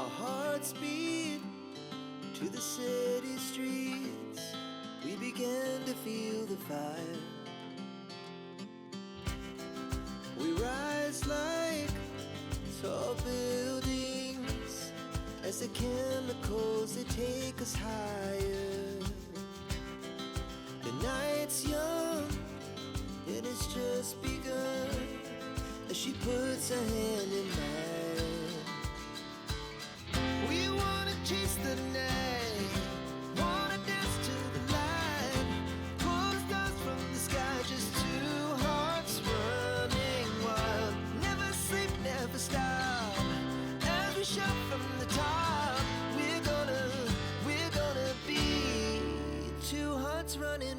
Our hearts beat to the city streets. We began to feel the fire. We rise like tall buildings as the chemicals, they take us higher. The night's young and it's just begun as she puts her hand in mine. We wanna chase the night, wanna dance to the light, pull the stars from the sky, just two hearts running wild. Never sleep, never stop, as we shout from the top. We're gonna be two hearts running